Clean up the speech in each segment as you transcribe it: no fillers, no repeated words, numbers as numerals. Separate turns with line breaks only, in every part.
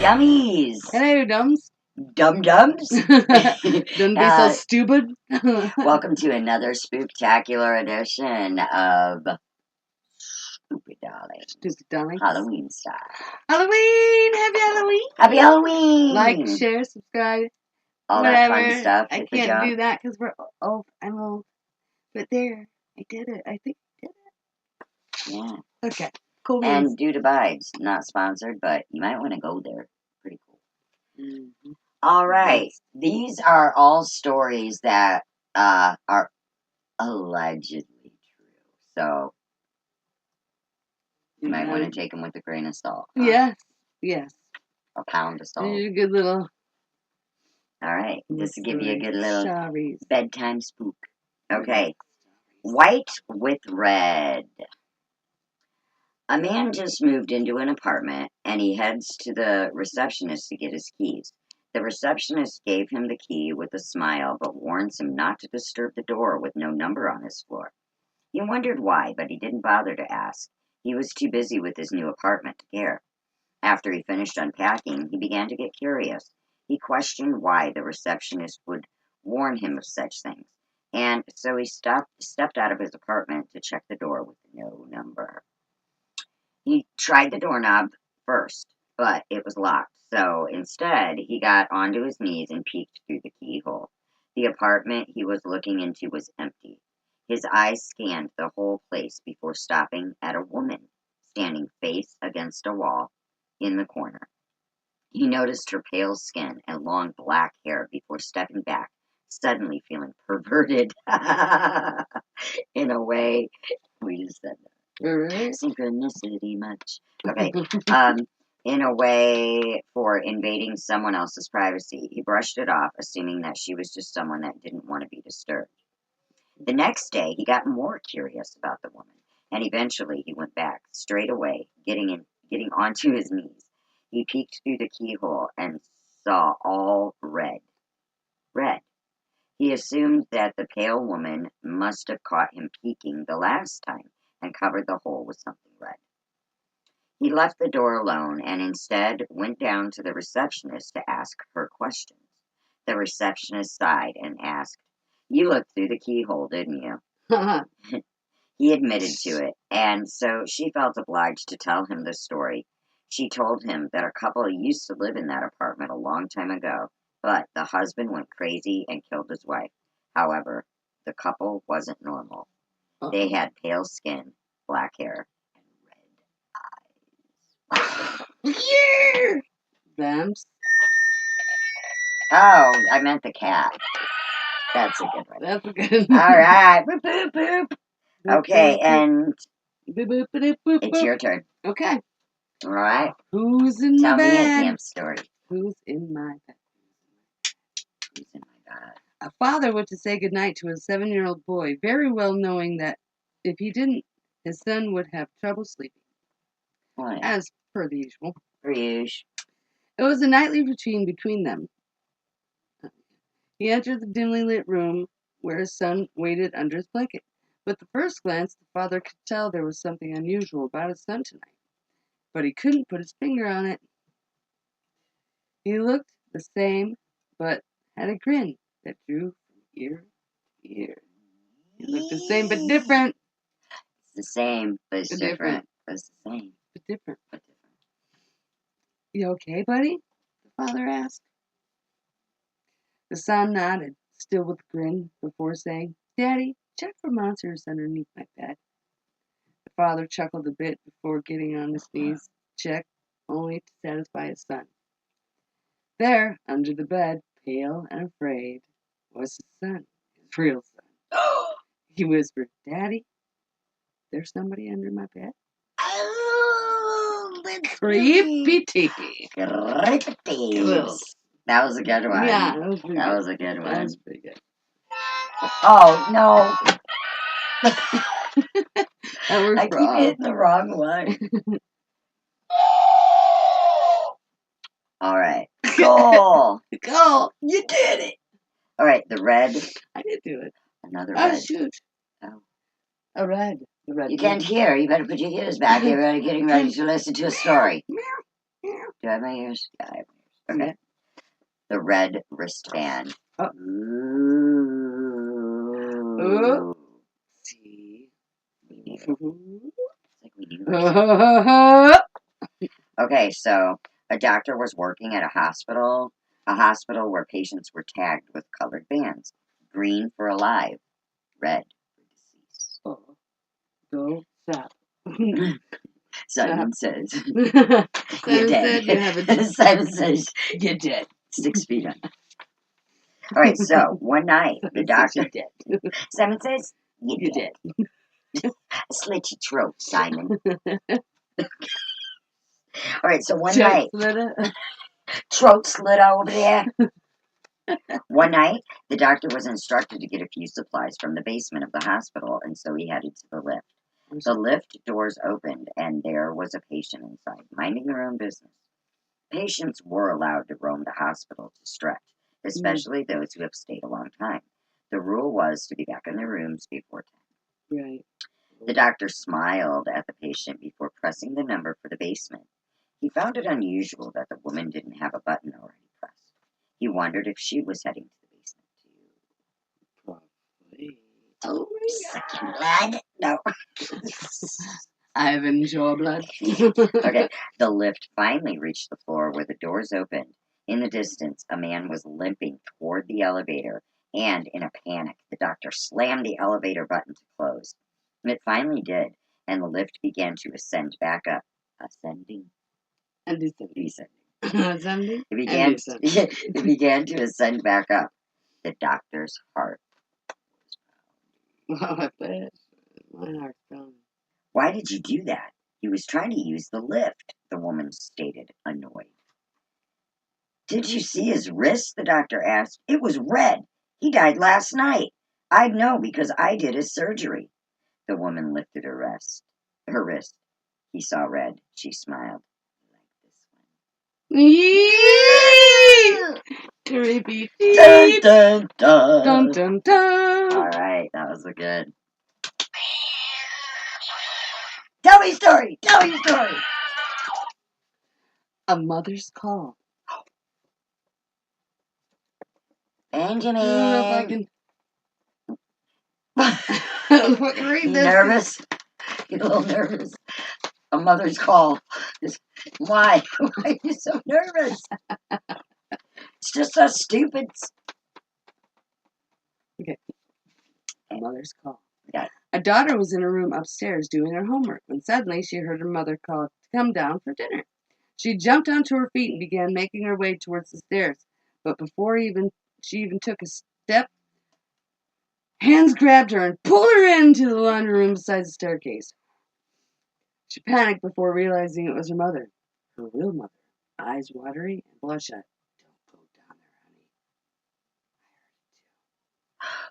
Dummies.
Hello, dumbs.
Dum-dums.
Don't be so stupid.
Welcome to another spooktacular edition of Stupid Darling.
Stupid darling.
Halloween style.
Halloween! Happy Halloween!
Happy Halloween!
Like, share, subscribe.
All
whatever.
that fun stuff.
I can't do that because I'm old. But there, I did it. I think I did it.
Yeah.
Okay. Cool.
And Dude Abides, not sponsored, but you might want to go there. Pretty cool.
Mm-hmm.
All right. These are all stories that are allegedly true. So you might want to take them with a grain of salt. Huh?
Yes. Yes.
A pound of salt.
A good little.
All right. This will give you a good little
Sorry.
bedtime spook. Okay. White with red. A man just moved into an apartment and he heads to the receptionist to get his keys. The receptionist gave him the key with a smile but warns him not to disturb the door with no number on his floor. He wondered why, but he didn't bother to ask. He was too busy with his new apartment to care. After he finished unpacking, he began to get curious. He questioned why the receptionist would warn him of such things, and so he stepped out of his apartment to check the door with no number. He tried the doorknob first, but it was locked, so instead he got onto his knees and peeked through the keyhole. The apartment he was looking into was empty. His eyes scanned the whole place before stopping at a woman standing face against a wall in the corner. He noticed her pale skin and long black hair before stepping back, suddenly feeling perverted in a way. We just said that.
Right.
Synchronicity much. Okay. In a way for invading someone else's privacy. He brushed it off, assuming that she was just someone that didn't want to be disturbed. The next day, he got more curious about the woman, and eventually he went back straight away, getting onto his knees. He peeked through the keyhole and saw all red. Red. He assumed that the pale woman must have caught him peeking the last time and covered the hole with something red. He left the door alone and instead went down to the receptionist to ask her questions. The receptionist sighed and asked, "You looked through the keyhole, didn't you?" He admitted to it, and so she felt obliged to tell him the story. She told him that a couple used to live in that apartment a long time ago, but the husband went crazy and killed his wife. However, the couple wasn't normal. They had pale skin, black hair, and red eyes.
Yeah! Vamps.
Oh, I meant the cat. That's a good one.
That's a good
one. All right. Boop, boop, boop. Okay, and
boop, boop, boop, boop,
it's your turn.
Okay.
All right.
Who's in
Tell
my bed?
Tell me a damn story.
Who's in my bed?
Who's in my bed?
A father went to say goodnight to a 7-year-old boy, very well knowing that if he didn't, his son would have trouble sleeping.
What?
As per the usual.
Per usual.
It was a nightly routine between them. He entered the dimly lit room where his son waited under his blanket. With the first glance, the father could tell there was something unusual about his son tonight, but he couldn't put his finger on it. He looked the same, but had a grin that drew from ear to ear. He looked the same, but different.
It's the same, but it's different. But it's the same,
but different.
But different.
You okay, buddy? The father asked. The son nodded, still with a grin, before saying, "Daddy, check for monsters underneath my bed." The father chuckled a bit before getting on his knees, checked, only to satisfy his son. There, under the bed, pale and afraid, was his son, his real son. He whispered, "Daddy, there's somebody under my bed?"
Oh,
creepy tiki.
Creepy. That was a good one.
Yeah, that was pretty good.
Was a good one.
That was pretty good.
Oh, no.
I
keep hitting the wrong one. All right. Cool.
Cool.
You did it. All right, the red.
I did do it.
Another red.
Oh, shoot.
Oh.
A red. The red.
You can't hear. You better put your ears back. You're getting ready to listen to a story.
Do
Do I have my ears? Yeah, I have my ears. Okay.
Yeah.
The red wristband.
Oh.
Ooh.
See.
We knew. It's like we knew. Okay, so a doctor was working at a hospital where patients were tagged with colored bands. Green for alive, red for deceased.
Oh. Go stop.
Simon says,
Simon
you're
said you have
dead.
a
Simon says,
you're dead.
6 feet under. All right, so one night, the doctor,
dead.
Simon says, you're
You're
dead.
dead.
Slit your throat, Simon. All right, so one
Chuck
night,
Slitter.
throat slit over there. One night, the doctor was instructed to get a few supplies from the basement of the hospital, and so he headed to the lift. The lift doors opened, and there was a patient inside, minding their own business. Patients were allowed to roam the hospital to stretch, especially those who have stayed a long time. The rule was to be back in their rooms before 10.
Right.
The doctor smiled at the patient before pressing the number for the basement. He found it unusual that the woman didn't have a button already pressed. He wondered if she was heading to the basement too.
Probably. Oh my
Sucking blood? No.
Ivan Jaw blood.
Okay, the lift finally reached the floor where the doors opened. In the distance, a man was limping toward the elevator, and in a panic, the doctor slammed the elevator button to close. It finally did, and the lift began to ascend back up. Ascending?
And descending.
Descending.
Ascending.
It began to ascend back up. The doctor's heart was pounding.
Oh, I bet. My heart's pounding.
Why did you do that? He was trying to use the lift, the woman stated, annoyed. Did you see his wrist? The doctor asked. It was red. He died last night. I'd know because I did his surgery. The woman lifted her wrist. He saw red. She smiled. Like this one.
Yee! Creepy.
Dun, dun, dun.
Dun dun dun.
All right, that was a good. Tell me a story. Tell me a story.
A mother's call.
Benjamin.
I don't know if I can. I don't know if I can read
You
this.
nervous? Get a little nervous. A mother's call. Why? Why are you so nervous? It's just us stupids.
Okay. A mother's call.
Yeah.
A daughter was in a room upstairs doing her homework when suddenly she heard her mother call to come down for dinner. She jumped onto her feet and began making her way towards the stairs. But before she even took a step, hands grabbed her and pulled her into the laundry room beside the staircase. She panicked before realizing it was her mother, her real mother, eyes watery and bloodshot. Don't go down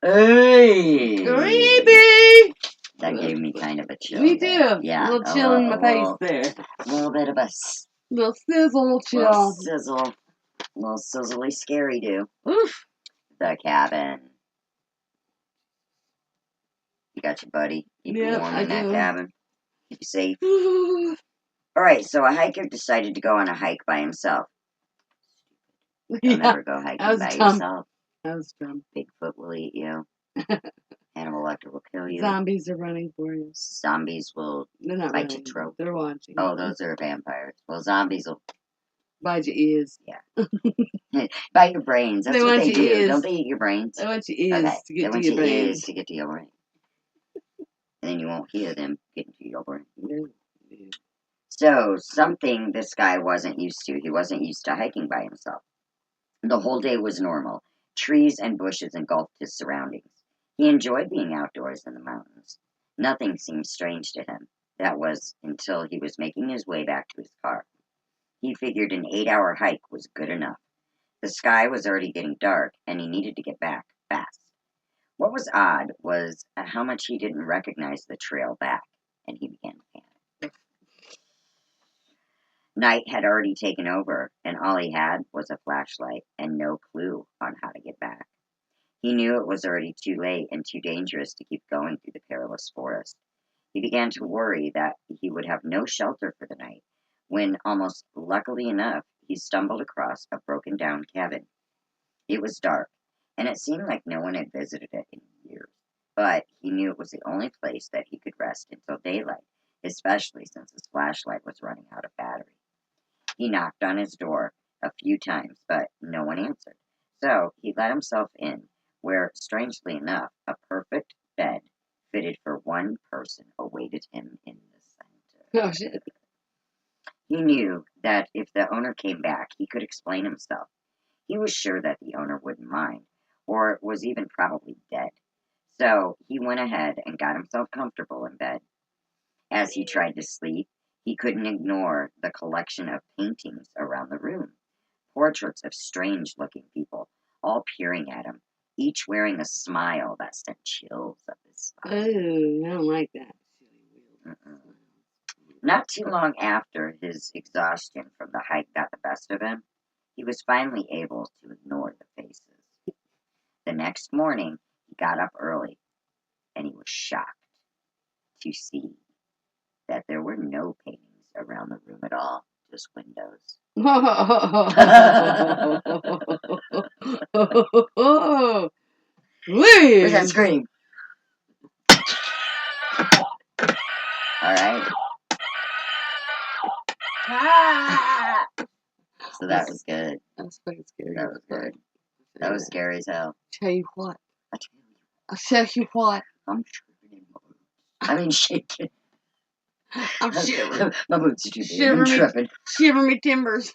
there, honey.
Hey!
Creepy!
That gave me kind of a chill.
Me
there.
too.
Yeah.
A little chill in my face there.
A little bit of a
Little sizzle
little
chill.
sizzle. A little sizzly scary do.
Oof.
The cabin. You got your buddy. Keep you
Yep,
warm
I
in that
do.
cabin. Keep you safe. Alright, so a hiker decided to go on a hike by himself. Don't
Yeah,
never go
that
hiking
was
by
dumb.
yourself.
That was dumb.
Bigfoot will eat you. Hannibal Lecter will kill you.
Zombies are running for you.
Zombies will
They're not
bite
running.
your throat.
They're watching.
Oh, those are vampires. Well, zombies will
Bite your ears.
bite your brains. That's
They
what
want
they
your
do.
ears.
Don't they eat your brains?
They want your ears
Okay.
to
They
get to
want
your
your ears
brains.
to get to your brain. And then you won't hear them getting to your brain.
Yeah.
So, something this guy wasn't used to. He wasn't used to hiking by himself. The whole day was normal. Trees and bushes engulfed his surroundings. He enjoyed being outdoors in the mountains. Nothing seemed strange to him. That was until he was making his way back to his car. He figured an 8-hour hike was good enough. The sky was already getting dark, and he needed to get back fast. What was odd was how much he didn't recognize the trail back, and he began to panic. Night had already taken over, and all he had was a flashlight and no clue on how to get back. He knew it was already too late and too dangerous to keep going through the perilous forest. He began to worry that he would have no shelter for the night, when, almost luckily enough, he stumbled across a broken down cabin. It was dark, and it seemed like no one had visited it in years, but he knew it was the only place that he could rest until daylight, especially since his flashlight was running out of battery. He knocked on his door a few times, but no one answered. So he let himself in, where, strangely enough, a perfect bed fitted for one person awaited him in the center.
Oh, shit.
He knew that if the owner came back, he could explain himself. He was sure that the owner wouldn't mind, or was even probably dead. So he went ahead and got himself comfortable in bed. As he tried to sleep, he couldn't ignore the collection of paintings around the room. Portraits of strange looking people, all peering at him, each wearing a smile that sent chills up his
Oh,
spine.
I don't like that.
Mm-mm. Not too long after his exhaustion from the hike got the best of him, he was finally able to ignore the faces. The next morning, he got up early, and he was shocked to see that there were no paintings around the room at all, just windows. Where's that
Please.
scream? Alright. Ah! So that was good.
That's fucking scary.
That was good. That was scary as hell.
Tell you what.
I tell you,
I'll tell you what.
I'm tripping in my boots. I mean, shaking.
I'm shivering.
My boots are too big. I'm
Shiver me.
tripping.
Shiver me timbers.